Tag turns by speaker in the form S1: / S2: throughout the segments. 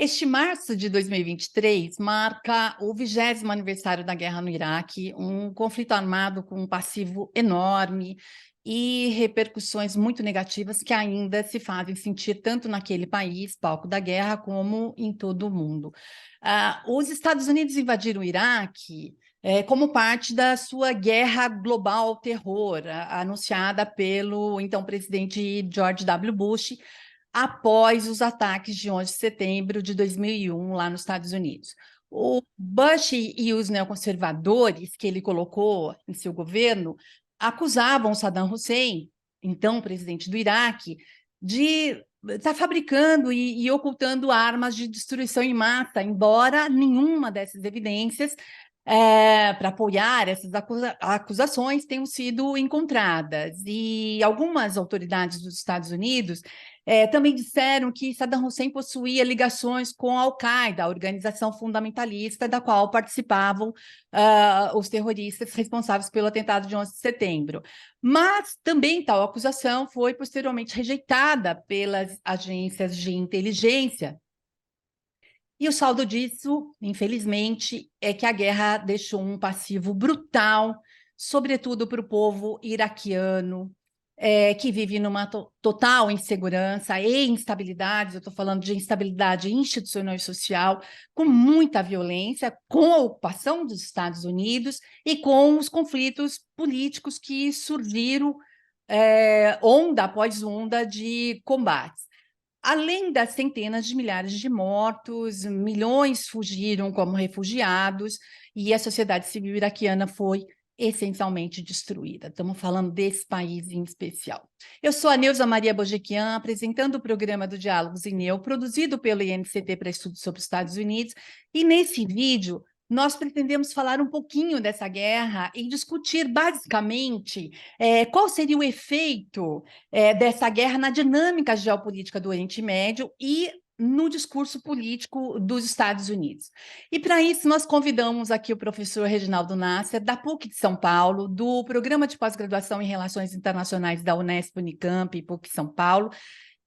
S1: Este março de 2023 marca o 20º aniversário da guerra no Iraque, um conflito armado com um passivo enorme e repercussões muito negativas que ainda se fazem sentir tanto naquele país, palco da guerra, como em todo o mundo. Os Estados Unidos invadiram o Iraque como parte da sua guerra global ao terror, anunciada pelo então presidente George W. Bush, após os ataques de 11 de setembro de 2001, lá nos Estados Unidos. O Bush e os neoconservadores que ele colocou em seu governo acusavam Saddam Hussein, então presidente do Iraque, de estar fabricando e ocultando armas de destruição em massa, embora nenhuma dessas evidências para apoiar essas acusações tenham sido encontradas. E algumas autoridades dos Estados Unidos também disseram que Saddam Hussein possuía ligações com a Al-Qaeda, a organização fundamentalista da qual participavam os terroristas responsáveis pelo atentado de 11 de setembro. Mas também tal acusação foi posteriormente rejeitada pelas agências de inteligência. E o saldo disso, infelizmente, é que a guerra deixou um passivo brutal, sobretudo para o povo iraquiano, que vive numa total insegurança e instabilidade. Eu estou falando de instabilidade institucional e social, com muita violência, com a ocupação dos Estados Unidos e com os conflitos políticos que surgiram onda após onda de combates. Além das centenas de milhares de mortos, milhões fugiram como refugiados e a sociedade civil iraquiana foi essencialmente destruída. Estamos falando desse país em especial. Eu sou a Neuza Maria Bojequian, apresentando o programa do Diálogos INEU, produzido pelo INCT para Estudos sobre os Estados Unidos, e nesse vídeo nós pretendemos falar um pouquinho dessa guerra e discutir basicamente qual seria o efeito dessa guerra na dinâmica geopolítica do Oriente Médio e no discurso político dos Estados Unidos. E para isso nós convidamos aqui o professor Reginaldo Nasser, da PUC de São Paulo, do Programa de Pós-Graduação em Relações Internacionais da Unesp, Unicamp e PUC São Paulo,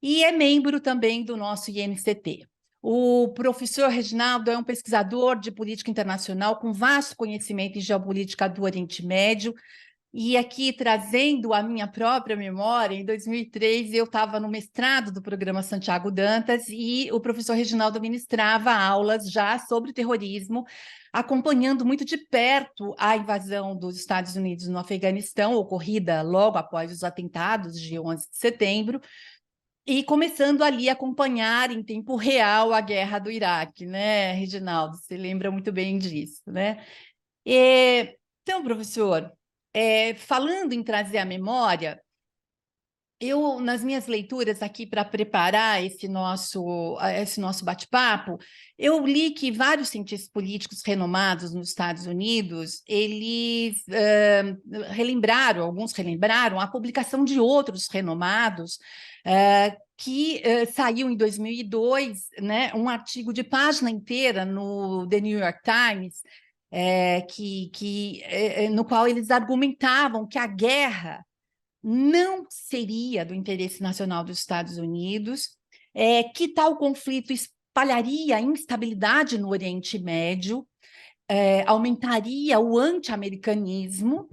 S1: e é membro também do nosso INCT. O professor Reginaldo é um pesquisador de política internacional com vasto conhecimento em geopolítica do Oriente Médio. E aqui, trazendo a minha própria memória, em 2003 eu estava no mestrado do programa Santiago Dantas e o professor Reginaldo ministrava aulas já sobre terrorismo, acompanhando muito de perto a invasão dos Estados Unidos no Afeganistão, ocorrida logo após os atentados de 11 de setembro, e começando ali a acompanhar em tempo real a guerra do Iraque, né, Reginaldo? Você lembra muito bem disso, né? Então, professor, falando em trazer a memória, eu, nas minhas leituras aqui para preparar esse nosso bate-papo, eu li que vários cientistas políticos renomados nos Estados Unidos, eles alguns relembraram a publicação de outros renomados, que saiu em 2002, né, um artigo de página inteira no The New York Times, no qual eles argumentavam que a guerra não seria do interesse nacional dos Estados Unidos, que tal conflito espalharia a instabilidade no Oriente Médio, aumentaria o anti-americanismo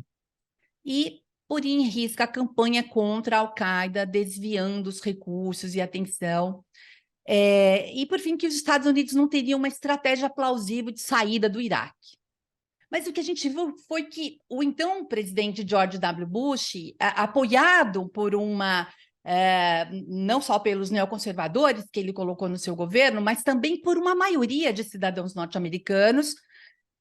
S1: e poria em risco a campanha contra a Al-Qaeda, desviando os recursos e atenção. E, por fim, que os Estados Unidos não teriam uma estratégia plausível de saída do Iraque. Mas o que a gente viu foi que o então presidente George W. Bush, apoiado por não só pelos neoconservadores que ele colocou no seu governo, mas também por uma maioria de cidadãos norte-americanos,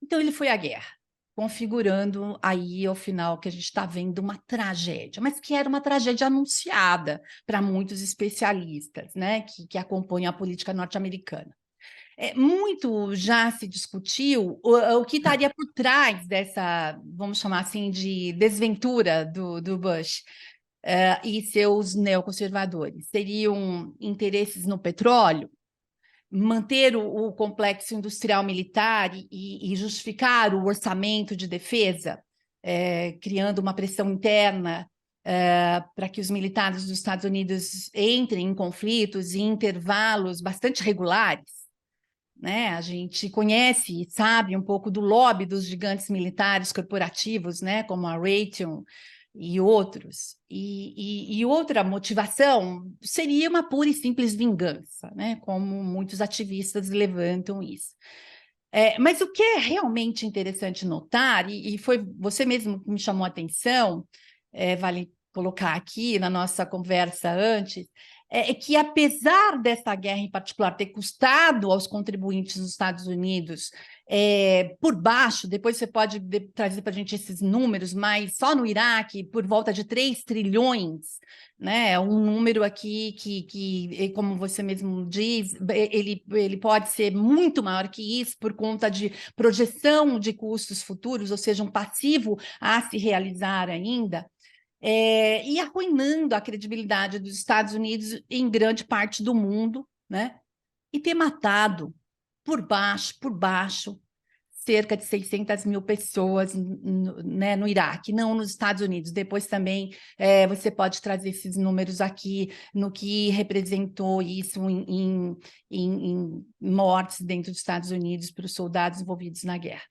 S1: então ele foi à guerra, configurando aí, ao final, que a gente está vendo uma tragédia, mas que era uma tragédia anunciada para muitos especialistas, né, que acompanham a política norte-americana. Muito já se discutiu o que estaria por trás dessa, vamos chamar assim, de desventura do Bush e seus neoconservadores. Seriam interesses no petróleo, manter o complexo industrial militar e justificar o orçamento de defesa, criando uma pressão interna para que os militares dos Estados Unidos entrem em conflitos em intervalos bastante regulares. né? A gente conhece e sabe um pouco do lobby dos gigantes militares corporativos, né? Como a Raytheon e outros. E outra motivação seria uma pura e simples vingança, né? Como muitos ativistas levantam isso. Mas o que é realmente interessante notar, e foi você mesmo que me chamou a atenção, vale colocar aqui na nossa conversa antes, é que apesar dessa guerra em particular ter custado aos contribuintes dos Estados Unidos, por baixo, depois você pode trazer para a gente esses números, mas só no Iraque, por volta de 3 trilhões, né? É um número aqui que, como você mesmo diz, ele pode ser muito maior que isso por conta de projeção de custos futuros, ou seja, um passivo a se realizar ainda, e arruinando a credibilidade dos Estados Unidos em grande parte do mundo, né? E ter matado por baixo, cerca de 600 mil pessoas, né, no Iraque, não nos Estados Unidos. Depois também você pode trazer esses números aqui no que representou isso em mortes dentro dos Estados Unidos para os soldados envolvidos na guerra.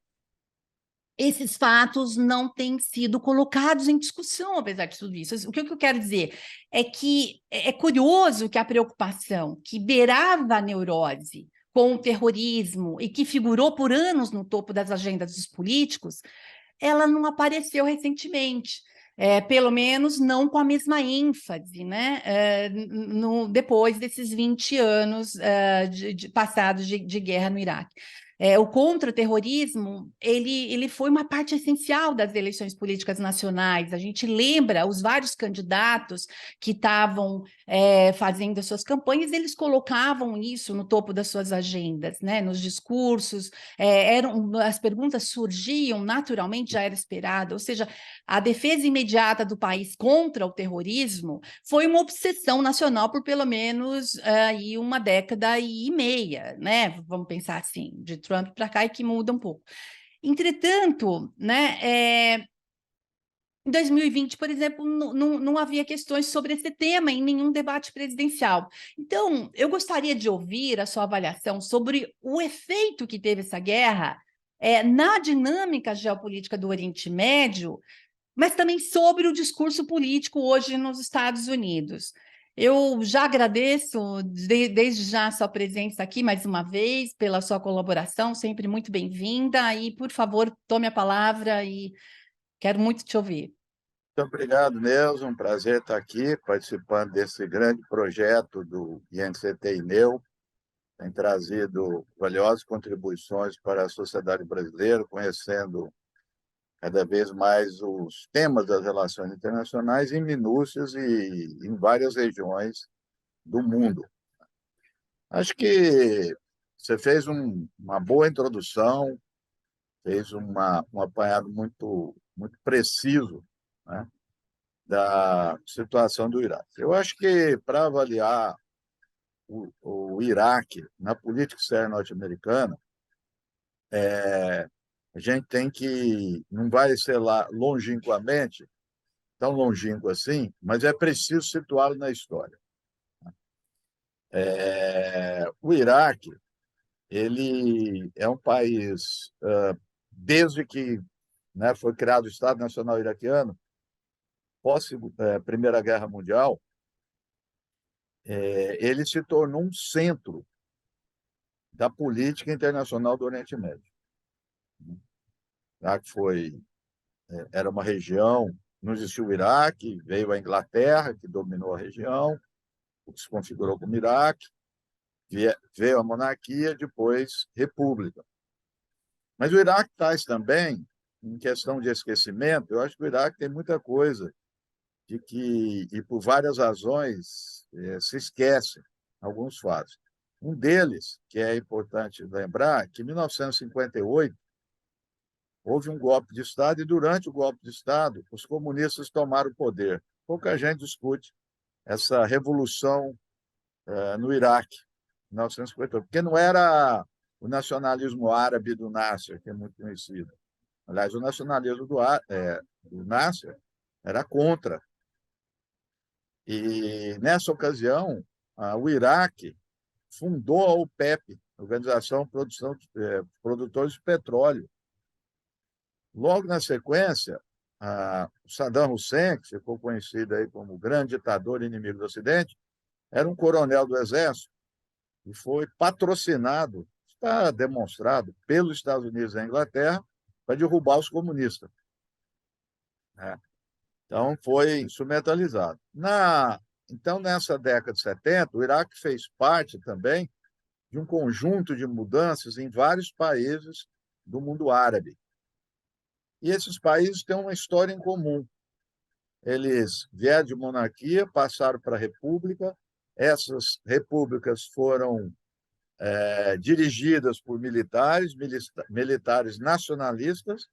S1: Esses fatos não têm sido colocados em discussão, apesar de tudo isso. O que eu quero dizer é que é curioso que a preocupação que beirava a neurose com o terrorismo e que figurou por anos no topo das agendas dos políticos, ela não apareceu recentemente. Pelo menos não com a mesma ênfase, né? Depois desses 20 anos passados de guerra no Iraque. O contra-terrorismo, ele foi uma parte essencial das eleições políticas nacionais. A gente lembra os vários candidatos que estavam fazendo as suas campanhas, eles colocavam isso no topo das suas agendas, né? Nos discursos, as perguntas surgiam naturalmente, já era esperado, ou seja, a defesa imediata do país contra o terrorismo foi uma obsessão nacional por pelo menos aí uma década e meia, né? Vamos pensar assim, de Trump para cá, e que muda um pouco. Entretanto, né, em 2020, por exemplo, não havia questões sobre esse tema em nenhum debate presidencial. Então, eu gostaria de ouvir a sua avaliação sobre o efeito que teve essa guerra na dinâmica geopolítica do Oriente Médio, mas também sobre o discurso político hoje nos Estados Unidos. Eu já agradeço desde já a sua presença aqui mais uma vez, pela sua colaboração, sempre muito bem-vinda, e, por favor, tome a palavra e quero muito te ouvir.
S2: Muito obrigado, Neuza. Um prazer estar aqui participando desse grande projeto do INCT-INEU. Tem trazido valiosas contribuições para a sociedade brasileira, conhecendo cada vez mais os temas das relações internacionais em minúcias e em várias regiões do mundo. Acho que você fez uma boa introdução, fez um apanhado muito preciso, né, da situação do Iraque. Eu acho que, para avaliar o Iraque na política externa norte-americana, a gente tem que, não vai ser lá longínquamente, tão longínquo assim, mas é preciso situá-lo na história. O Iraque, ele é um país, desde que, né, foi criado o Estado Nacional Iraquiano, pós Primeira Guerra Mundial, ele se tornou um centro da política internacional do Oriente Médio. O Iraque era uma região, não existiu o Iraque, veio a Inglaterra, que dominou a região, se configurou como Iraque, veio a monarquia, depois república. Mas o Iraque traz também, em questão de esquecimento, eu acho que o Iraque tem muita coisa de que, e por várias razões, se esquece alguns fatos. Um deles, que é importante lembrar, que em 1958 houve um golpe de Estado e, durante o golpe de Estado, os comunistas tomaram o poder. Pouca gente discute essa revolução no Iraque, em 1958, porque não era o nacionalismo árabe do Nasser, que é muito conhecido. Aliás, o nacionalismo do Nasser era contra. E, nessa ocasião, o Iraque fundou a OPEP, Organização Produtores de Petróleo. Logo na sequência, o Saddam Hussein, que ficou conhecido aí como o grande ditador inimigo do Ocidente, era um coronel do Exército e foi patrocinado, está demonstrado, pelos Estados Unidos e a Inglaterra para derrubar os comunistas. Então, foi instrumentalizado. Então, nessa década de 70, o Iraque fez parte também de um conjunto de mudanças em vários países do mundo árabe. E esses países têm uma história em comum. Eles vieram de monarquia, passaram para a república. Essas repúblicas foram dirigidas por militares nacionalistas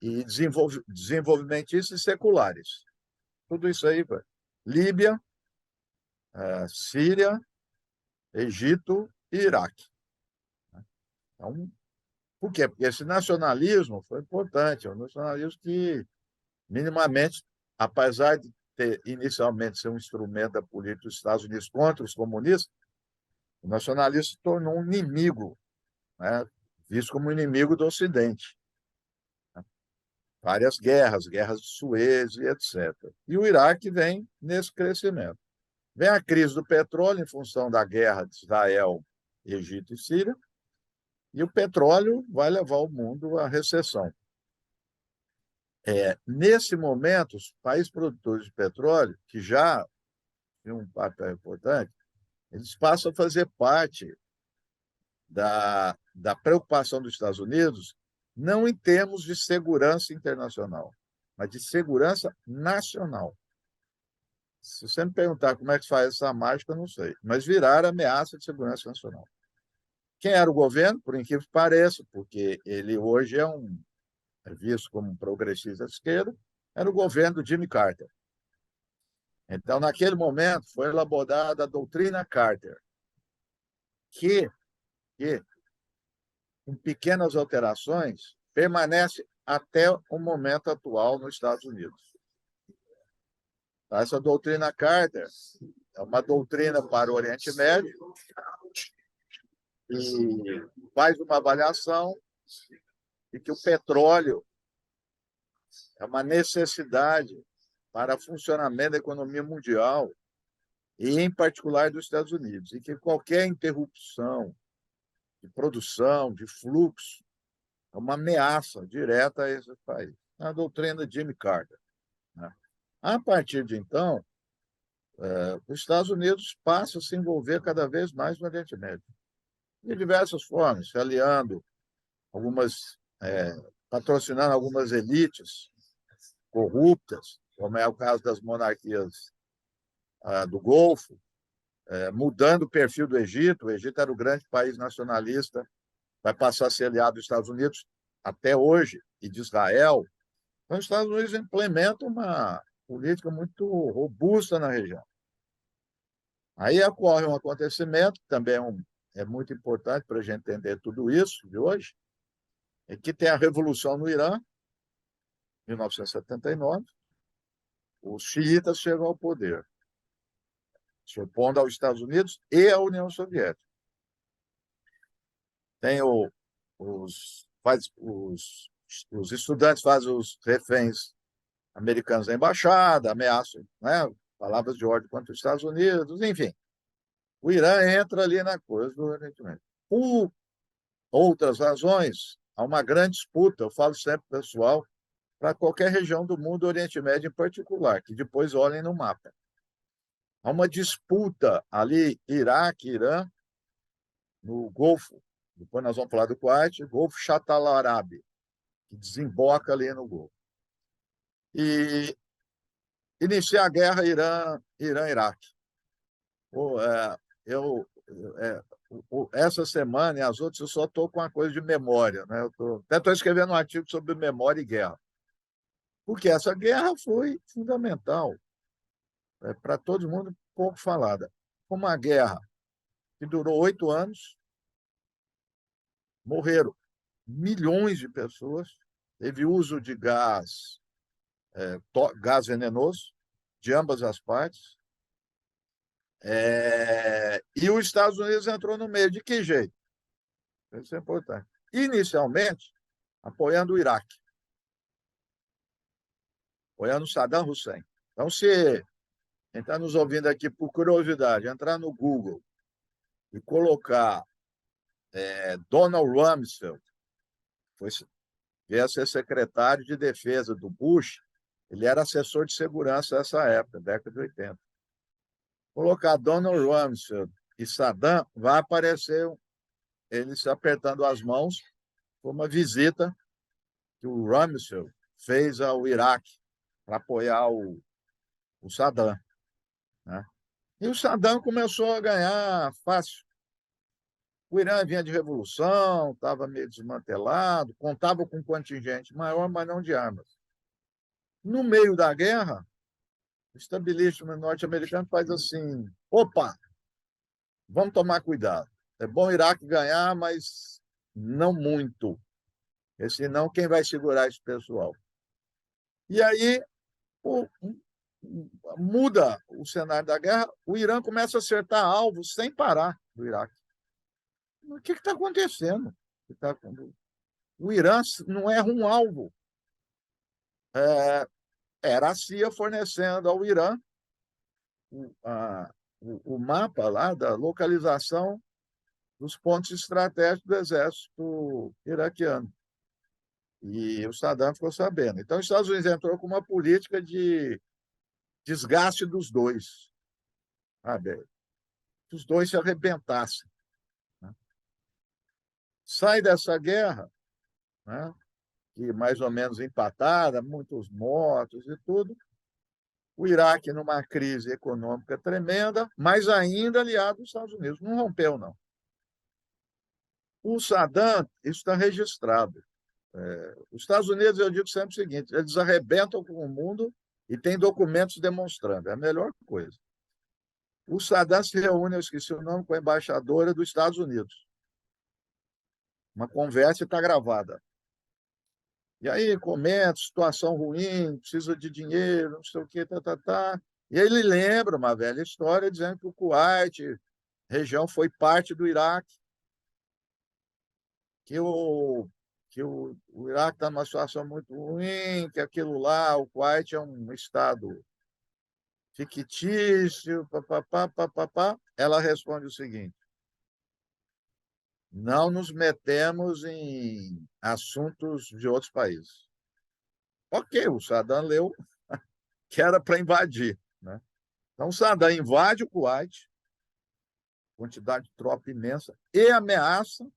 S2: e desenvolvimentistas seculares. Tudo isso aí, Líbia, Síria, Egito e Iraque. Então, por quê? Porque esse nacionalismo foi importante, é um nacionalismo que, minimamente, apesar de ter inicialmente ser um instrumento da política dos Estados Unidos contra os comunistas, o nacionalismo se tornou um inimigo, né, visto como inimigo do Ocidente. Várias guerras de Suez e etc. E o Iraque vem nesse crescimento. Vem a crise do petróleo em função da guerra de Israel, Egito e Síria, e o petróleo vai levar o mundo à recessão. Nesse momento, os países produtores de petróleo, que já tinham um papel importante, eles passam a fazer parte da preocupação dos Estados Unidos, não em termos de segurança internacional, mas de segurança nacional. Se você me perguntar como é que faz essa mágica, eu não sei, mas virar ameaça de segurança nacional. Quem era o governo? Por incrível que pareça, porque ele hoje é visto como um progressista de esquerda, era o governo do Jimmy Carter. Então, naquele momento, foi elaborada a doutrina Carter, que com pequenas alterações, permanece até o momento atual nos Estados Unidos. Essa doutrina Carter é uma doutrina para o Oriente Médio e faz uma avaliação de que o petróleo é uma necessidade para o funcionamento da economia mundial e, em particular, dos Estados Unidos, e que qualquer interrupção de produção, de fluxo, é uma ameaça direta a esse país. A doutrina de Jimmy Carter. A partir de então, os Estados Unidos passam a se envolver cada vez mais no Oriente Médio, de diversas formas, se aliando, patrocinando algumas elites corruptas, como é o caso das monarquias do Golfo, mudando o perfil do Egito. O Egito era o grande país nacionalista, vai passar a ser aliado dos Estados Unidos até hoje, e de Israel. Então, os Estados Unidos implementam uma política muito robusta na região. Aí ocorre um acontecimento, que também é muito importante para a gente entender tudo isso de hoje, é que tem a Revolução no Irã, 1979, os xiitas chegam ao poder, se opondo aos Estados Unidos e à União Soviética. Tem os estudantes fazem os reféns americanos da embaixada, ameaçam, né, palavras de ordem contra os Estados Unidos, enfim. O Irã entra ali na coisa do Oriente Médio. Por outras razões, há uma grande disputa, eu falo sempre, pessoal, para qualquer região do mundo, Oriente Médio em particular, que depois olhem no mapa. Há uma disputa ali, Iraque, Irã, no Golfo, depois nós vamos falar do Kuwait, Golfo Chatal-Arábia, que desemboca ali no Golfo. E inicia a guerra Irã-Iraque. Essa semana e as outras eu só estou com uma coisa de memória, né? Até estou escrevendo um artigo sobre memória e guerra, porque essa guerra foi fundamental para todo mundo, pouco falada. Uma guerra que durou 8 anos, morreram milhões de pessoas, teve uso de gás venenoso de ambas as partes, e os Estados Unidos entrou no meio. De que jeito? Isso é importante. Inicialmente, apoiando o Iraque, apoiando Saddam Hussein. Então, se quem está nos ouvindo aqui, por curiosidade, entrar no Google e colocar Donald Rumsfeld, foi, veio ser secretário de defesa do Bush, ele era assessor de segurança nessa época, década de 80. Colocar Donald Rumsfeld e Saddam, vai aparecer eles se apertando as mãos. Foi uma visita que o Rumsfeld fez ao Iraque para apoiar o Saddam, né? E o Saddam começou a ganhar fácil. O Irã vinha de revolução, estava meio desmantelado, contava com um contingente maior, mas não de armas. No meio da guerra, o establishment norte-americano faz assim: opa, vamos tomar cuidado. É bom o Iraque ganhar, mas não muito, porque senão quem vai segurar esse pessoal? E aí muda o cenário da guerra, o Irã começa a acertar alvos sem parar do Iraque. O que está acontecendo? O Irã não erra um alvo. Era a CIA fornecendo ao Irã o mapa lá da localização dos pontos estratégicos do exército iraquiano. E o Saddam ficou sabendo. Então, os Estados Unidos entrou com uma política de desgaste dos dois, sabe? Que os dois se arrebentassem, né? Sai dessa guerra, né, que mais ou menos empatada, muitos mortos e tudo, o Iraque numa crise econômica tremenda, mas ainda aliado aos Estados Unidos. Não rompeu, não. O Saddam, isso está registrado. Os Estados Unidos, eu digo sempre o seguinte: eles arrebentam com o mundo e tem documentos demonstrando. É a melhor coisa. O Saddam se reúne, eu esqueci o nome, com a embaixadora dos Estados Unidos. Uma conversa está gravada. E aí comenta, situação ruim, precisa de dinheiro, não sei o quê, tá. E aí ele lembra uma velha história dizendo que o Kuwait, região, foi parte do Iraque, que o Iraque está numa situação muito ruim, que aquilo lá, o Kuwait é um estado fictício, papapá. Ela responde o seguinte: não nos metemos em assuntos de outros países. Ok, o Saddam leu que era para invadir, né? Então, o Saddam invade o Kuwait, quantidade de tropa imensa, e ameaça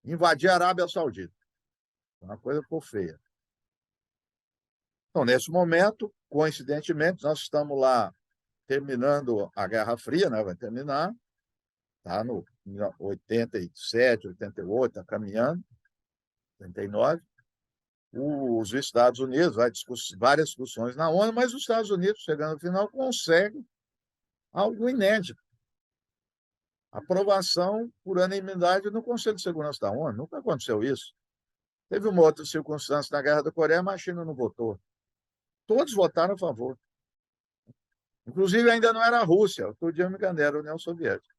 S2: invadir a Arábia Saudita. Uma coisa ficou feia. Então, nesse momento, coincidentemente, nós estamos lá terminando a Guerra Fria, né? Vai terminar, está no 87, 88, está caminhando, 89. Os Estados Unidos, várias discussões na ONU, mas os Estados Unidos, chegando no final, conseguem algo inédito: aprovação por unanimidade no Conselho de Segurança da ONU. Nunca aconteceu isso. Teve uma outra circunstância na Guerra da Coreia, mas a China não votou. Todos votaram a favor. Inclusive, ainda não era a Rússia, outro dia eu me enganei, era a União Soviética.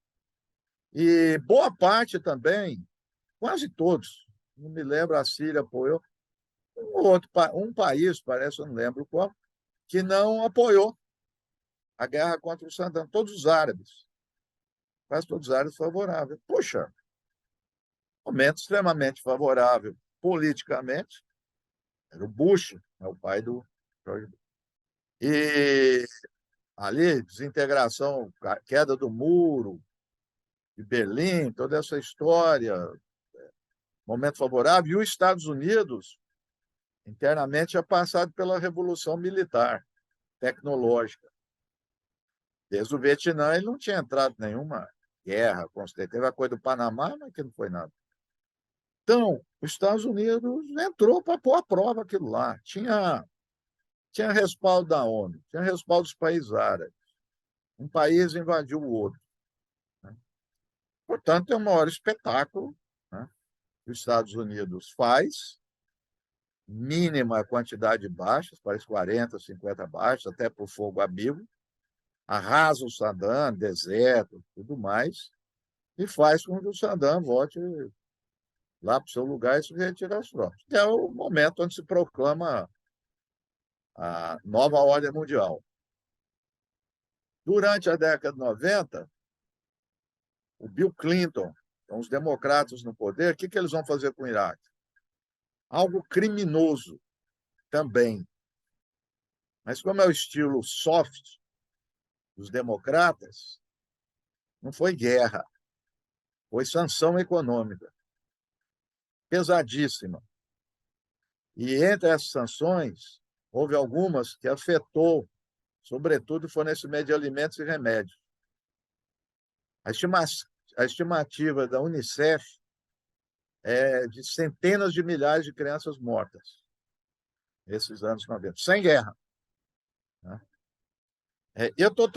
S2: E boa parte também, quase todos, não me lembro, a Síria apoiou, um país, parece, eu não lembro qual, que não apoiou a guerra contra o Saddam, todos os árabes, quase todos os árabes favoráveis. Puxa, momento extremamente favorável politicamente, era o Bush, o pai do George Bush. E ali, desintegração, queda do muro de Berlim, toda essa história, momento favorável. E os Estados Unidos, internamente, tinha passado pela revolução militar, tecnológica. Desde o Vietnã, ele não tinha entrado em nenhuma guerra. Teve a coisa do Panamá, mas que não foi nada. Então, os Estados Unidos entrou para pôr à prova aquilo lá. Tinha respaldo da ONU, tinha respaldo dos países árabes. Um país invadiu o outro, né? Portanto, é o maior espetáculo, né, que os Estados Unidos faz, mínima quantidade de baixas, parece 40, 50 baixas, até por fogo amigo, arrasa o Saddam, deserto, tudo mais, e faz com que o Saddam volte lá para o seu lugar e se retira as tropas. Que é o momento onde se proclama a nova ordem mundial. Durante a década de 90, o Bill Clinton, então os democratas no poder, o que eles vão fazer com o Iraque? Algo criminoso também. Mas como é o estilo soft dos democratas, não foi guerra, foi sanção econômica, pesadíssima. E entre essas sanções, houve algumas que afetou, sobretudo, o fornecimento de alimentos e remédios. A estimativa da Unicef é de centenas de milhares de crianças mortas nesses anos 90, sem guerra. Né? Eu estou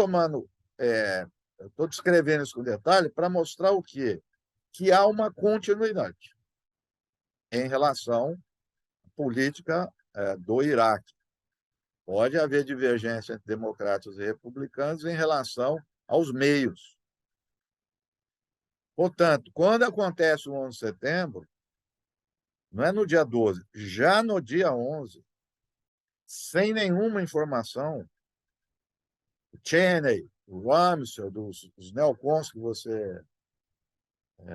S2: estou descrevendo isso com detalhe para mostrar o quê? Que há uma continuidade em relação à política do Iraque. Pode haver divergência entre democratas e republicanos em relação aos meios. Portanto, quando acontece o 11 de setembro, não é no dia 12, já no dia 11, sem nenhuma informação, o Cheney, o Rumsfeld, os neocons que você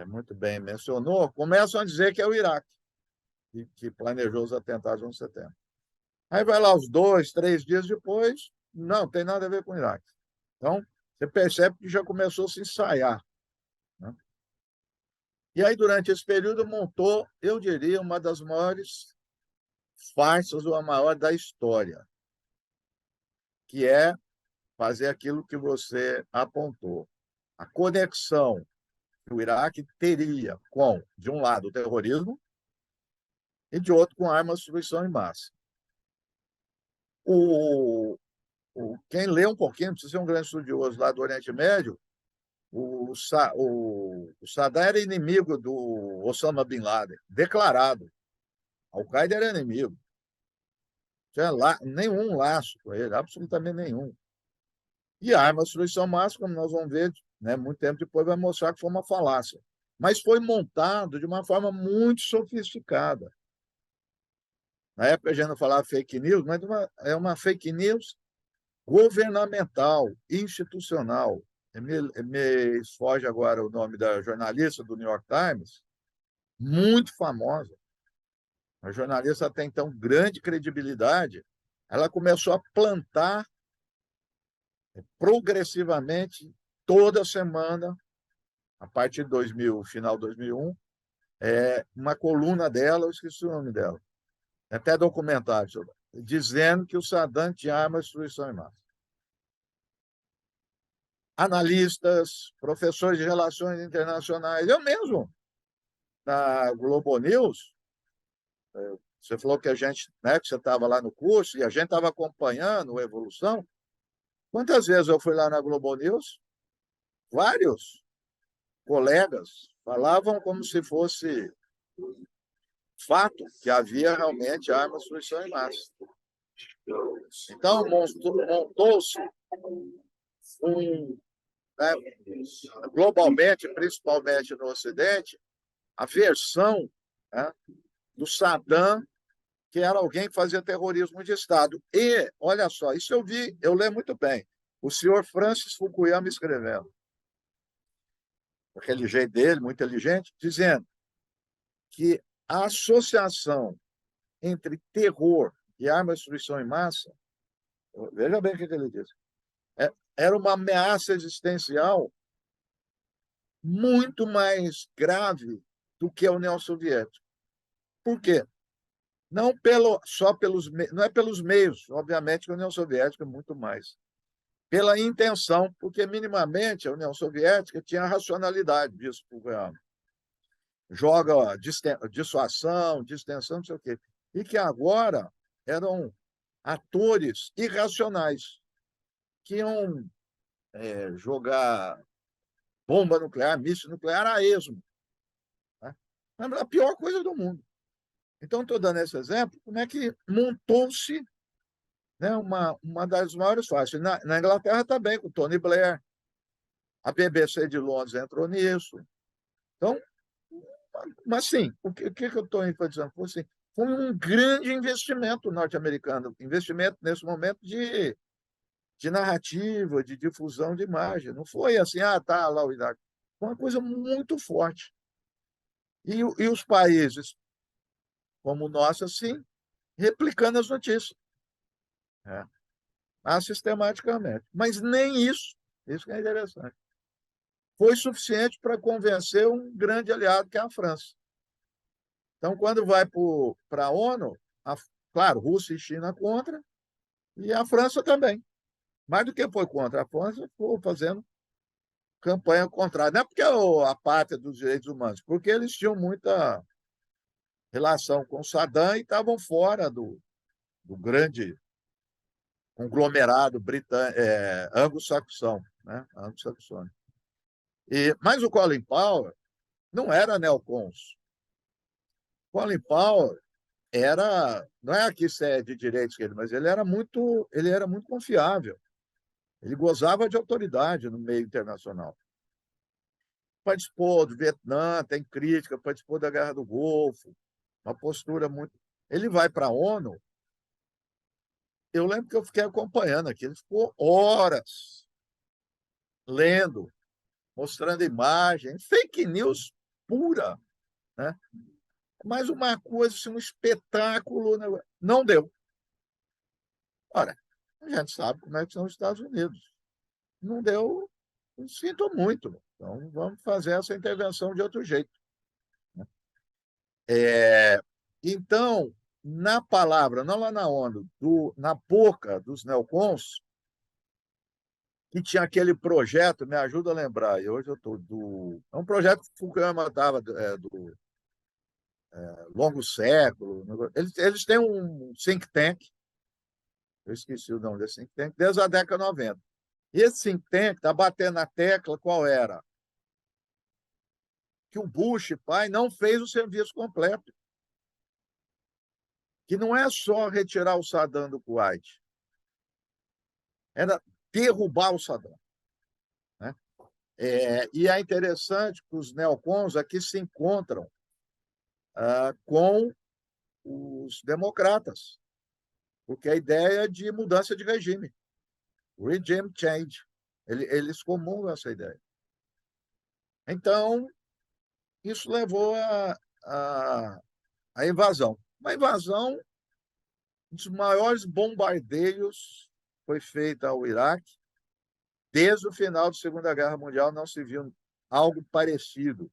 S2: muito bem mencionou, começam a dizer que é o Iraque que planejou os atentados de 11 de setembro. Aí vai lá os 2, 3 dias depois, não tem nada a ver com o Iraque. Então, você percebe que já começou a se ensaiar. Né? E aí, durante esse período, montou, eu diria, uma das maiores farsas, ou a maior da história, que é fazer aquilo que você apontou. A conexão que o Iraque teria com, de um lado, o terrorismo e, de outro, com armas de destruição em massa. Quem lê um pouquinho, não precisa ser um grande estudioso lá do Oriente Médio, o Saddam era inimigo do Osama Bin Laden, declarado. Al-Qaeda era inimigo. Não tinha nenhum laço com ele, absolutamente nenhum. E a arma de destruição máxima, como nós vamos ver, né, muito tempo depois vai mostrar que foi uma falácia. Mas foi montado de uma forma muito sofisticada. Na época a gente não falava fake news, mas é uma fake news governamental, institucional. Me foge agora o nome da jornalista do New York Times, muito famosa. A jornalista até então grande credibilidade. Ela começou a plantar progressivamente, toda semana, a partir de 2000, final de 2001, uma coluna dela, eu esqueci o nome dela, até documentário, dizendo que o Saddam tinha arma de destruição em massa. Analistas, professores de relações internacionais, eu mesmo, na Globo News, você falou que a gente, né, que você estava lá no curso e a gente estava acompanhando a evolução. Quantas vezes eu fui lá na Globo News? Vários colegas falavam como se fosse fato que havia realmente armas de destruição em massa. Então, montou-se né, globalmente, principalmente no Ocidente, a versão, né, do Saddam, que era alguém que fazia terrorismo de Estado. E, olha só, isso eu leio muito bem, o senhor Francis Fukuyama escrevendo, aquele jeito dele, muito inteligente, dizendo que a associação entre terror e armas de destruição em massa, veja bem o que ele diz, era uma ameaça existencial muito mais grave do que a União Soviética. Por quê? Não não é pelos meios, obviamente, que a União Soviética é muito mais. Pela intenção, porque minimamente a União Soviética tinha a racionalidade disso, joga dissuasão, distensão, não sei o quê. E que agora eram atores irracionais que iam jogar bomba nuclear, míssil nuclear a esmo. Né? A pior coisa do mundo. Então, estou dando esse exemplo, como é que montou-se, né, uma das maiores faixas. Na Inglaterra também, com Tony Blair. A BBC de Londres entrou nisso. Então, Mas, sim, o que eu estou enfatizando? Foi um grande investimento norte-americano, investimento, nesse momento, de narrativa, de difusão de imagem. Não foi assim, tá lá o Iraque. Foi uma coisa muito forte. E os países como o nosso, assim, replicando as notícias, né? Sistematicamente. Mas nem isso que é interessante, foi suficiente para convencer um grande aliado, que é a França. Então, quando vai para a ONU, claro, Rússia e China contra, e a França também. Mais do que foi contra, a França foi fazendo campanha contrária. Não é porque a pátria dos direitos humanos, porque eles tinham muita relação com Saddam e estavam fora do grande conglomerado britânico, anglo-saxão, né? Anglo-saxônico. Mas o Colin Powell não era neocons. Colin Powell não é aqui se é de direitos que mas ele era muito confiável. Ele gozava de autoridade no meio internacional. Participou do Vietnã, tem crítica, participou da Guerra do Golfo, uma postura muito. Ele vai para a ONU. Eu lembro que eu fiquei acompanhando aqui, ele ficou horas lendo, mostrando imagem, fake news pura, né? Mas uma coisa, assim, um espetáculo, né? Não deu. Ora, a gente sabe como é que são os Estados Unidos. Não deu, sinto muito. Então, vamos fazer essa intervenção de outro jeito. Então, na palavra, não lá na ONU, na boca dos neocons, que tinha aquele projeto, me ajuda a lembrar, e hoje eu estou é um projeto que Fukuyama estava do longo século. Eles têm um think tank, eu esqueci o nome desse think tank, desde a década de 90. E esse think tank está batendo na tecla qual era? Que o Bush, pai, não fez o serviço completo. Que não é só retirar o Saddam do Kuwait, era derrubar o Saddam, né? E é interessante que os neocons aqui se encontram com os democratas, porque a ideia é de mudança de regime, regime change, eles comungam essa ideia. Então, isso levou à invasão. Uma invasão, um dos maiores bombardeios foi feita ao Iraque. Desde o final da Segunda Guerra Mundial não se viu algo parecido.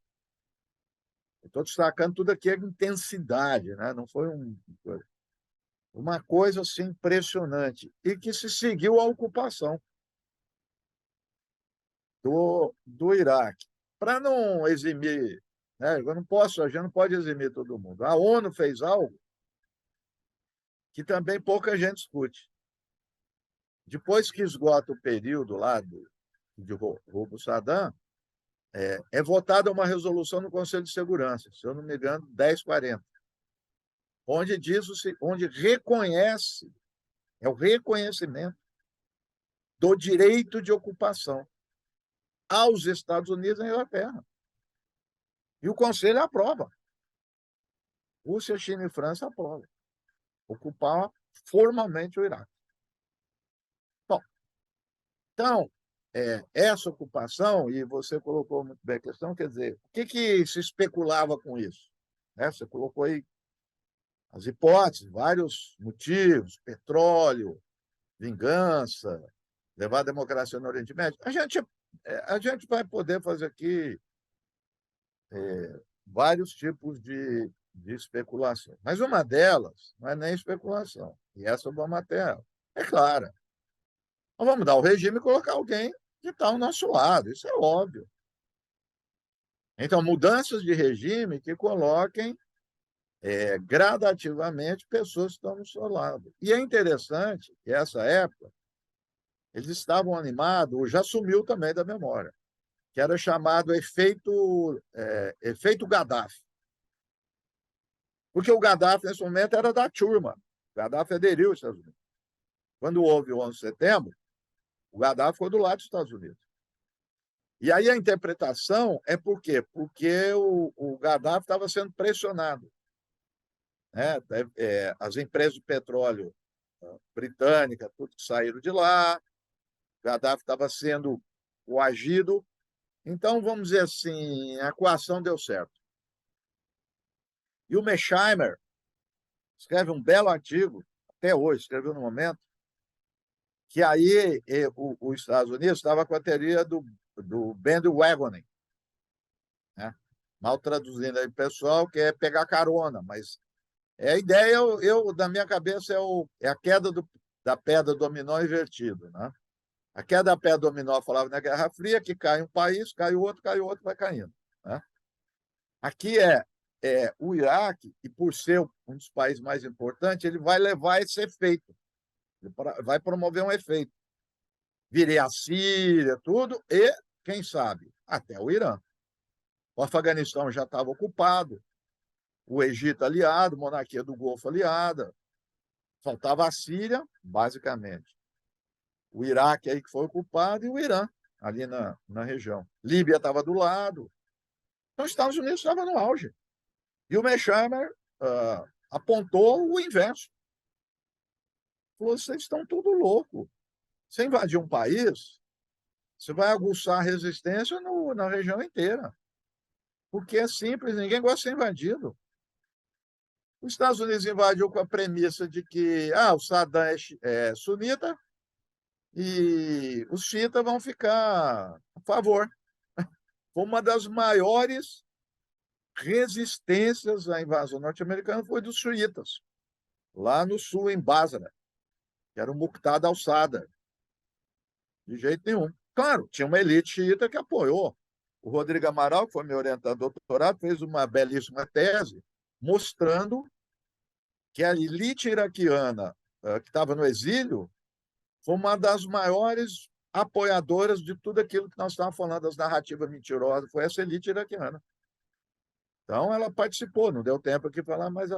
S2: Estou destacando tudo aqui a intensidade, né? Não foi uma coisa assim impressionante. E que se seguiu a ocupação do Iraque. Para não eximir, né? A gente não pode eximir todo mundo. A ONU fez algo que também pouca gente discute. Depois que esgota o período lá de roubo Saddam, é votada uma resolução no Conselho de Segurança, se eu não me engano, 1040, onde reconhece, é o reconhecimento do direito de ocupação aos Estados Unidos e à Inglaterra. E o Conselho aprova. Rússia, China e França aprovam ocupar formalmente o Iraque. Bom, então, essa ocupação, e você colocou muito bem a questão, quer dizer, o que se especulava com isso? Você colocou aí as hipóteses, vários motivos: petróleo, vingança, levar a democracia no Oriente Médio. A gente vai poder fazer aqui vários tipos de especulação. Mas uma delas não é nem especulação, e essa vamos até ela. É clara. Nós vamos dar o regime e colocar alguém que está ao nosso lado, isso é óbvio. Então, mudanças de regime que coloquem gradativamente pessoas que estão no seu lado. E é interessante que, essa época, eles estavam animados, já sumiu também da memória, que era chamado efeito Gaddafi. Porque o Gaddafi, nesse momento, era da turma. O Gaddafi aderiu aos Estados Unidos. Quando houve o 11 de setembro, o Gaddafi ficou do lado dos Estados Unidos. E aí a interpretação é por quê? Porque o Gaddafi estava sendo pressionado, né? As empresas de petróleo britânicas, tudo que saíram de lá, o Gaddafi estava sendo coagido. Então, vamos dizer assim, a coação deu certo. E o Mearsheimer escreve um belo artigo, até hoje, escreveu no momento, que aí os Estados Unidos estava com a teoria do bandwagoning, né? Mal traduzindo aí, pessoal, que é pegar carona, mas a ideia, da minha cabeça, é a queda da pedra dominó invertido, né? A queda da pedra dominó falava na Guerra Fria, que cai um país, cai o outro, vai caindo, né? Aqui o Iraque, e por ser um dos países mais importantes, ele vai levar esse efeito, ele vai promover um efeito. Virei a Síria, tudo, e, quem sabe, até o Irã. O Afeganistão já estava ocupado, o Egito aliado, monarquia do Golfo aliada, faltava a Síria, basicamente. O Iraque aí que foi ocupado e o Irã, ali na região. Líbia estava do lado. Então, os Estados Unidos estavam no auge. E o Mearsheimer apontou o inverso. Falou, vocês estão tudo louco. Você invadir um país, você vai aguçar a resistência na região inteira. Porque é simples, ninguém gosta de ser invadido. Os Estados Unidos invadiu com a premissa de que o Saddam é sunita e os xiitas vão ficar a favor. Foi uma das maiores resistências à invasão norte-americana foi dos xiitas, lá no sul, em Basra, que era o Muqtada al-Sadr. De jeito nenhum. Claro, tinha uma elite xiita que apoiou. O Rodrigo Amaral, que foi meu orientador de doutorado, fez uma belíssima tese mostrando que a elite iraquiana que estava no exílio foi uma das maiores apoiadoras de tudo aquilo que nós estávamos falando, das narrativas mentirosas, foi essa elite iraquiana. Então, ela participou, não deu tempo aqui falar, mas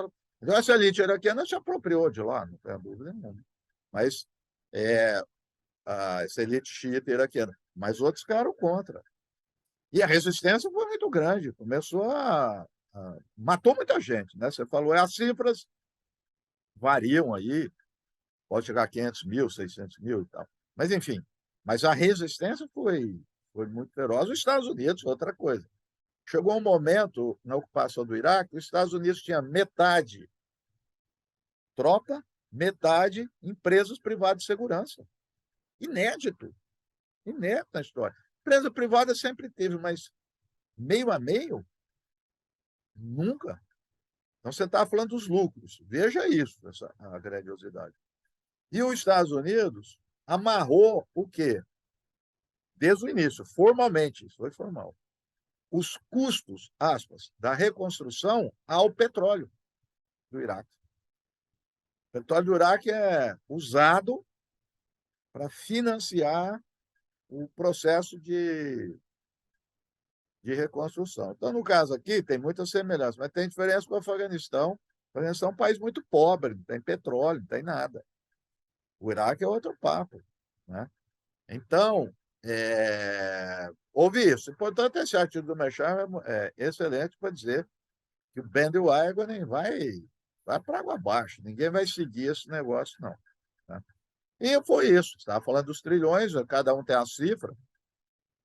S2: essa elite iraquiana se apropriou de lá, não tem dúvida nenhuma. Mas essa elite xiita iraquiana. Mas outros ficaram contra. E a resistência foi muito grande, começou matou muita gente, né? Você falou, as cifras variam aí, pode chegar a 500 mil, 600 mil e tal. Mas, enfim, a resistência foi muito feroz. Os Estados Unidos, outra coisa. Chegou um momento, na ocupação do Iraque, os Estados Unidos tinha metade tropa, metade empresas privadas de segurança. Inédito na história. Empresa privada sempre teve, mas meio a meio, nunca. Então, você está falando dos lucros. Veja isso, a grandiosidade. E os Estados Unidos amarrou o quê? Desde o início, formalmente, isso foi formal, os custos, aspas, da reconstrução ao petróleo do Iraque. O petróleo do Iraque é usado para financiar o processo de reconstrução. Então, no caso aqui, tem muita semelhança, mas tem diferença com o Afeganistão. O Afeganistão é um país muito pobre, não tem petróleo, não tem nada. O Iraque é outro papo, né? Então, houve isso. Importante, esse artigo do Mearsheimer é excelente para dizer que o bandwagoning vai para água abaixo. Ninguém vai seguir esse negócio, não. Né? E foi isso. Estava falando dos trilhões, cada um tem a cifra.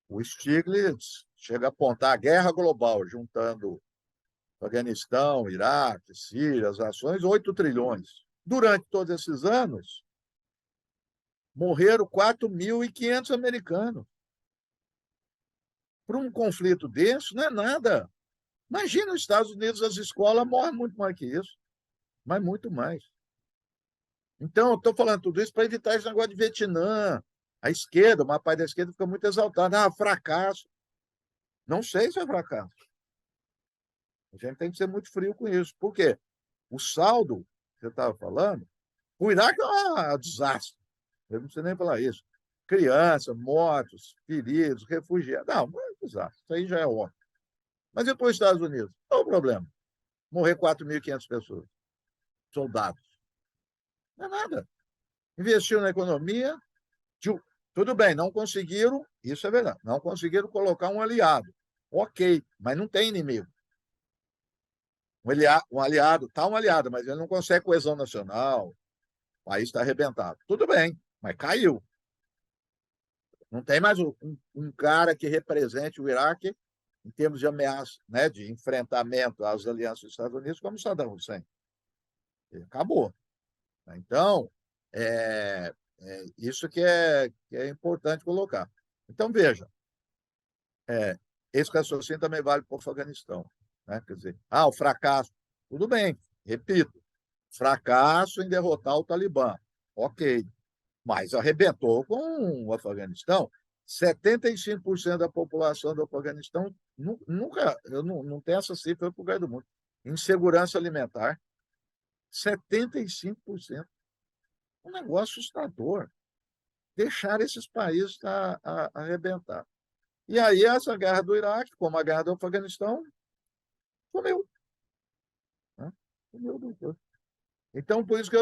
S2: O Stiglitz chega a apontar a guerra global, juntando Afeganistão, Iraque, Síria, as ações, 8 trilhões. Durante todos esses anos, morreram 4.500 americanos. Para um conflito desse, não é nada. Imagina os Estados Unidos, as escolas morrem muito mais que isso, mas muito mais. Então, eu estou falando tudo isso para evitar esse negócio de Vietnã. A esquerda, uma parte da esquerda fica muito exaltada. Fracasso. Não sei se é fracasso. A gente tem que ser muito frio com isso. Por quê? O saldo, que você estava falando, o Iraque é um desastre. Eu não sei nem falar isso. Crianças, mortos, feridos, refugiados. Não, é um desastre. Isso aí já é óbvio. Mas e para os Estados Unidos? Qual o problema? Morrer 4.500 pessoas, soldados. Não é nada. Investiu na economia. Tudo bem, não conseguiram, isso é verdade, não conseguiram colocar um aliado. Ok, mas não tem inimigo. um aliado, está um aliado, mas ele não consegue coesão nacional, o país está arrebentado. Tudo bem, mas caiu. Não tem mais um cara que represente o Iraque em termos de ameaça, né, de enfrentamento às alianças dos Estados Unidos, como Saddam Hussein. Acabou. Então, isso que é importante colocar. Então, veja, esse raciocínio também vale para o Afeganistão. Né? Quer dizer, o fracasso. Tudo bem, repito, fracasso em derrotar o Talibã. Ok, mas arrebentou com o Afeganistão. 75% da população do Afeganistão nunca, eu não tenho essa cifra para o lugar do mundo. Insegurança alimentar, 75%. Um negócio assustador. Deixar esses países arrebentar. E aí, essa guerra do Iraque, como a guerra do Afeganistão, comeu. Né? Comeu. Então, por isso que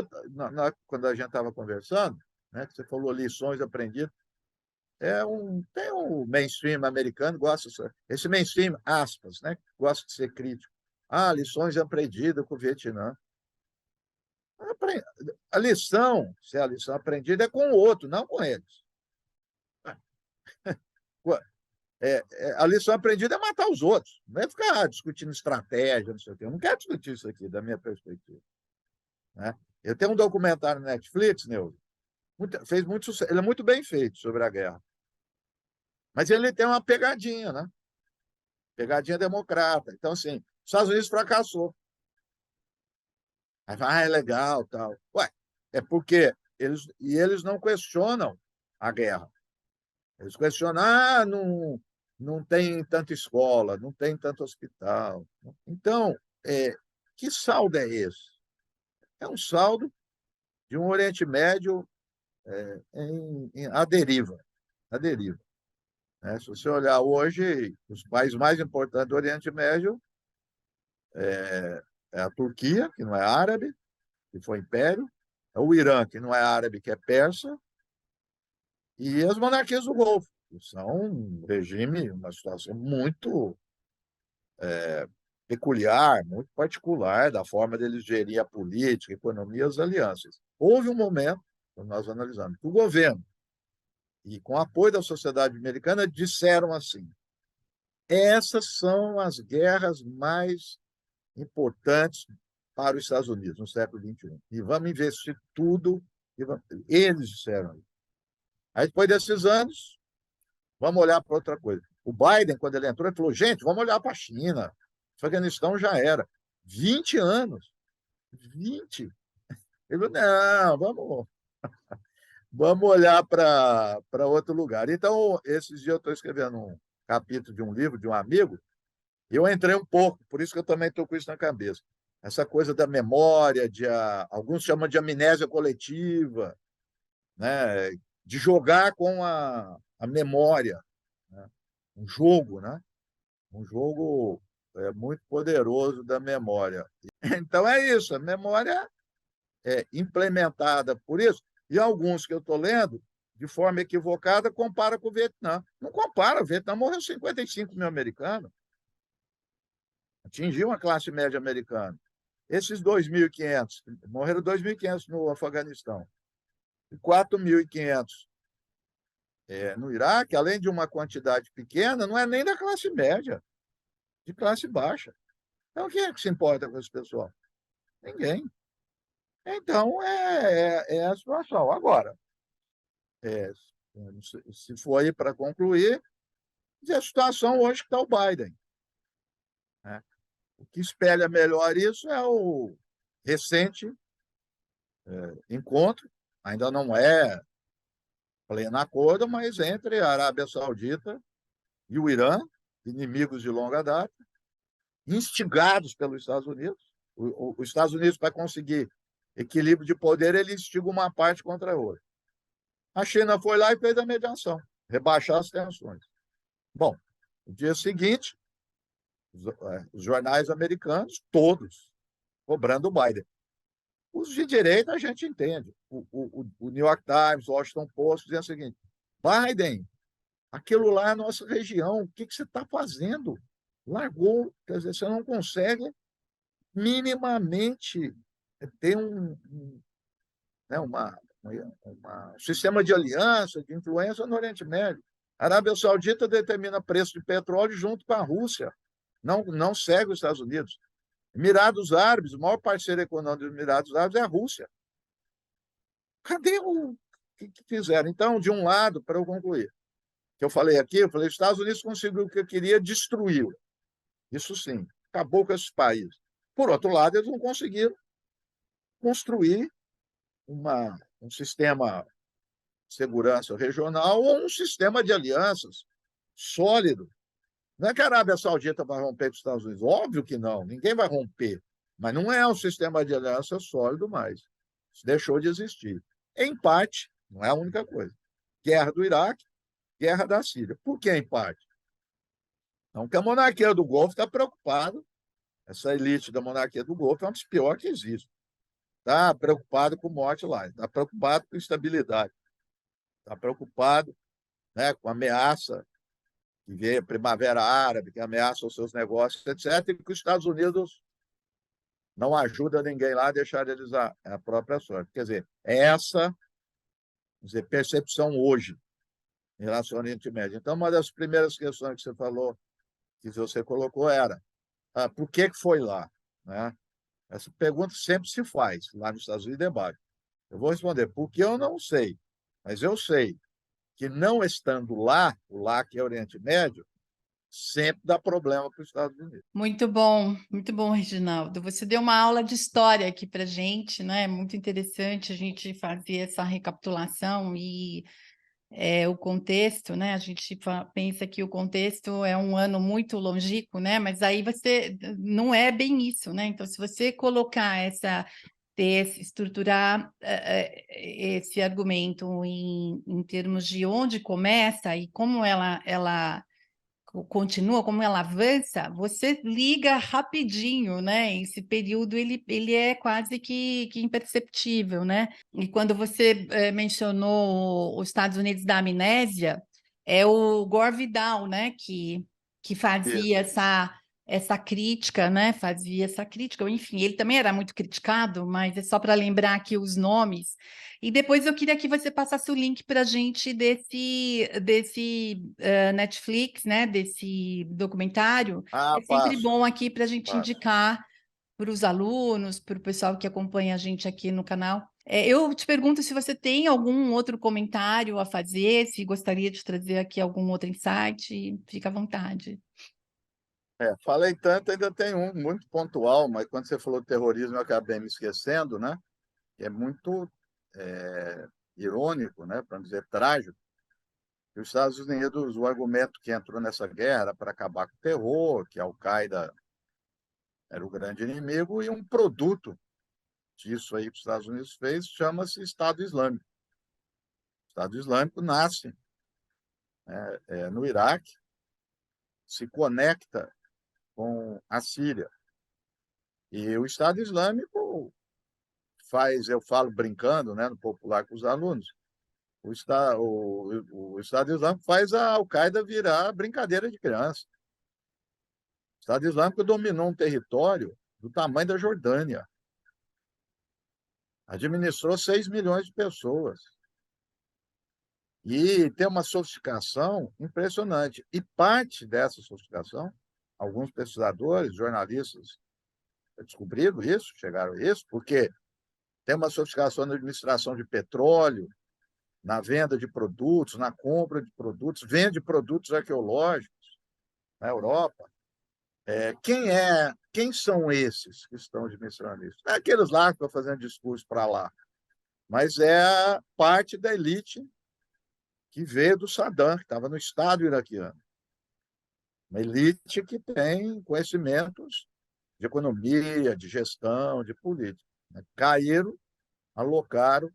S2: quando a gente estava conversando, né, que você falou lições aprendidas, tem um mainstream americano, esse mainstream, aspas, né, gosta de ser crítico. Lições aprendidas com o Vietnã. A lição, se é a lição aprendida, é com o outro, não com eles. A lição aprendida é matar os outros, não é ficar discutindo estratégia, não sei o quê. Eu não quero discutir isso aqui, da minha perspectiva. Né? Eu tenho um documentário no Netflix, fez muito sucesso, ele é muito bem feito sobre a guerra. Mas ele tem uma pegadinha, né? Pegadinha democrata. Então, assim, os Estados Unidos fracassou. Aí fala, é legal, tal. Ué, é porque eles não questionam a guerra. Eles questionam, não tem tanta escola, não tem tanto hospital. Então, que saldo é esse? É um saldo de um Oriente Médio à deriva. À deriva. Né? Se você olhar hoje, os países mais importantes do Oriente Médio é a Turquia, que não é árabe, que foi império, é o Irã, que não é árabe, que é persa, e as monarquias do Golfo, que são um regime, uma situação muito peculiar, muito particular da forma deles gerir a política, a economia e as alianças. Houve um momento, quando nós analisamos, que o governo, e com apoio da sociedade americana, disseram assim: essas são as guerras mais importantes para os Estados Unidos no século XXI. E vamos investir tudo. Eles disseram. Aí, depois desses anos, vamos olhar para outra coisa. O Biden, quando ele entrou, ele falou: gente, vamos olhar para a China. O Afeganistão já era. 20 anos. 20. Ele falou: não, vamos olhar para outro lugar. Então, esses dias eu estou escrevendo um capítulo de um livro de um amigo, e eu entrei um pouco, por isso que eu também estou com isso na cabeça. Essa coisa da memória, alguns chamam de amnésia coletiva, né? De jogar com a memória. Né? Um jogo, né? Um jogo muito poderoso da memória. Então, é isso, a memória é implementada por isso, e alguns que eu estou lendo, de forma equivocada, compara com o Vietnã. Não compara, o Vietnã morreu 55 mil americanos, atingiu a classe média americana. Esses 2.500, morreram 2.500 no Afeganistão, e 4.500 no Iraque, além de uma quantidade pequena, não é nem da classe média, de classe baixa. Então, quem é que se importa com esse pessoal? Ninguém. Então, é a situação. Agora, se for aí para concluir, a situação hoje que está o Biden. Né? O que espelha melhor isso é o recente encontro, ainda não é pleno acordo, mas entre a Arábia Saudita e o Irã, inimigos de longa data, instigados pelos Estados Unidos. Os Estados Unidos, para conseguir equilíbrio de poder, ele instiga uma parte contra a outra. A China foi lá e fez a mediação, rebaixar as tensões. Bom, no dia seguinte, os jornais americanos, todos, cobrando o Biden. Os de direita a gente entende. O New York Times, o Washington Post, dizem o seguinte: Biden, aquilo lá é a nossa região, o que você está fazendo? Largou, quer dizer, você não consegue minimamente ter né, um sistema de aliança, de influência no Oriente Médio. A Arábia Saudita determina preço de petróleo junto com a Rússia, não segue os Estados Unidos. Emirados Árabes, o maior parceiro econômico dos Emirados Árabes é a Rússia. Cadê o que fizeram? Então, de um lado, para eu concluir, que eu falei aqui, eu falei, os Estados Unidos conseguiu o que eu queria, destruiu. Isso sim, acabou com esses países. Por outro lado, eles não conseguiram construir um sistema de segurança regional ou um sistema de alianças sólido. Não é que a Arábia Saudita vai romper com os Estados Unidos, óbvio que não, ninguém vai romper, mas não é um sistema de aliança sólido mais. Isso deixou de existir. Em parte, não é a única coisa. Guerra do Iraque, guerra da Síria. Por que em parte? Então, que a monarquia do Golfo está preocupada, essa elite da monarquia do Golfo é uma das piores que existe. Está preocupado com morte lá, está preocupado com estabilidade, está preocupado, né, com ameaça que vem a Primavera Árabe, que ameaça os seus negócios, etc., e que os Estados Unidos não ajuda ninguém lá a deixar eles a própria sorte. Quer dizer, é essa, quer dizer, percepção hoje em relação ao Oriente Médio. Então, uma das primeiras questões que você falou, que você colocou, era por que foi lá? Né? Essa pergunta sempre se faz lá nos Estados Unidos, debate. Eu vou responder, porque eu não sei, mas eu sei que não estando lá, o lá que é Oriente Médio, sempre dá problema para os Estados Unidos.
S1: Muito bom, Reginaldo. Você deu uma aula de história aqui para a gente, né? Muito interessante a gente fazer essa recapitulação e o contexto, né? A gente pensa que o contexto é um ano muito longínquo, né? Mas aí você não é bem isso, né? Então, se você colocar estruturar esse argumento em termos de onde começa e como ela continua, como ela avança, você liga rapidinho, né? Esse período ele é quase que imperceptível, né? E quando você mencionou os Estados Unidos da amnésia, é o Gore Vidal, né? Que fazia
S2: Isso.
S1: essa crítica, né? Fazia essa crítica, enfim, ele também era muito criticado, mas é só para lembrar aqui os nomes. E depois eu queria que você passasse o link para a gente desse Netflix, né? Desse documentário. É sempre
S2: Passo,
S1: bom aqui para a gente
S2: passo.
S1: indicar para os alunos, para o pessoal que acompanha a gente aqui no canal. Eu te pergunto se você tem algum outro comentário a fazer, se gostaria de trazer aqui algum outro insight, fica à vontade.
S2: Falei tanto, ainda tem um muito pontual, mas quando você falou de terrorismo, eu acabei me esquecendo, né? Que é muito irônico, né? Para não dizer trágico, que os Estados Unidos, o argumento que entrou nessa guerra era para acabar com o terror, que a Al-Qaeda era o grande inimigo, e um produto disso aí que os Estados Unidos fez chama-se Estado Islâmico. O Estado Islâmico nasce no Iraque, se conecta com a Síria. E o Estado Islâmico faz, eu falo brincando, né, no popular com os alunos, o Estado Islâmico faz a Al-Qaeda virar brincadeira de criança. O Estado Islâmico dominou um território do tamanho da Jordânia. Administrou 6 milhões de pessoas. E tem uma sofisticação impressionante. E parte dessa sofisticação, alguns pesquisadores, jornalistas, descobriram isso, chegaram a isso, porque tem uma sofisticação na administração de petróleo, na venda de produtos, na compra de produtos, vende produtos arqueológicos na Europa. Quem são esses que estão administrando isso? Não é aqueles lá que estão fazendo discurso para lá, mas é parte da elite que veio do Saddam, que estava no Estado iraquiano. Uma elite que tem conhecimentos de economia, de gestão, de política. Caíram, alocaram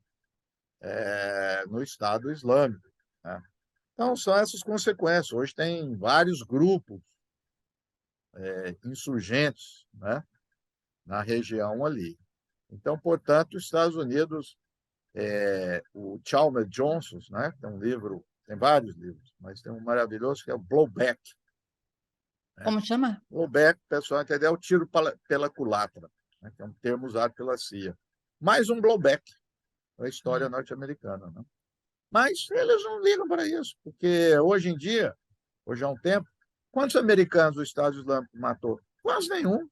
S2: no Estado Islâmico. Né? Então, são essas consequências. Hoje tem vários grupos insurgentes, né, na região ali. Então, portanto, os Estados Unidos, o Chalmers Johnson, né, tem um livro, tem vários livros, mas tem um maravilhoso que é o Blowback,
S1: Como chama?
S2: Blowback, o pessoal entendeu, é o tiro pela culatra, né, que é um termo usado pela CIA. Mais um blowback da história norte-americana, né? Mas eles não ligam para isso, porque hoje em dia, hoje há um tempo, quantos americanos o Estado Islâmico matou? Quase nenhum.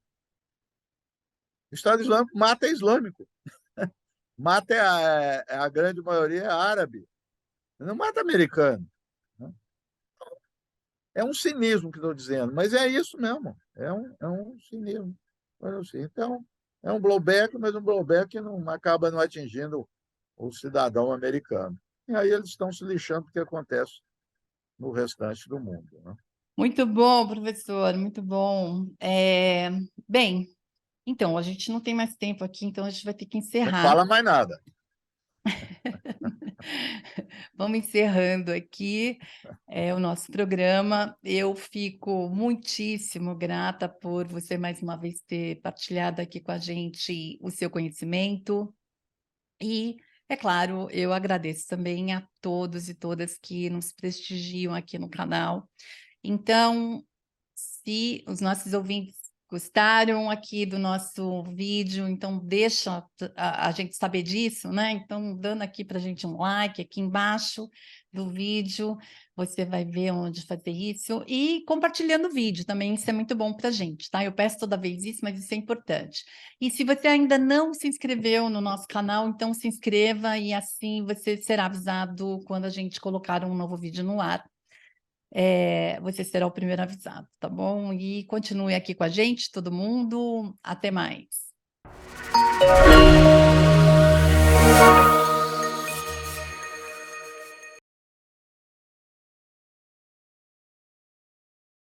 S2: O Estado Islâmico mata islâmico. Mata a grande maioria é árabe. Não mata americano. Né? É um cinismo que estou dizendo, mas é isso mesmo. É um cinismo. Então, é um blowback, mas um blowback que não acaba não atingindo o cidadão americano. E aí eles estão se lixando do que acontece no restante do mundo. Né?
S1: Muito bom, professor, muito bom. Bem, então, a gente não tem mais tempo aqui, então a gente vai ter que
S2: Não
S1: encerrar.
S2: fala mais nada.
S1: Vamos encerrando aqui o nosso programa. Eu fico muitíssimo grata por você mais uma vez ter partilhado aqui com a gente o seu conhecimento. E, é claro, eu agradeço também a todos e todas que nos prestigiam aqui no canal. Então, se os nossos ouvintes gostaram aqui do nosso vídeo, então deixa a gente saber disso, né? Então, dando aqui para a gente um like aqui embaixo do vídeo, você vai ver onde fazer isso, e compartilhando o vídeo também, isso é muito bom para a gente, tá? Eu peço toda vez isso, mas isso é importante. E se você ainda não se inscreveu no nosso canal, então se inscreva e assim você será avisado quando a gente colocar um novo vídeo no ar. Você será o primeiro avisado, tá bom? E continue aqui com a gente, todo mundo. Até mais.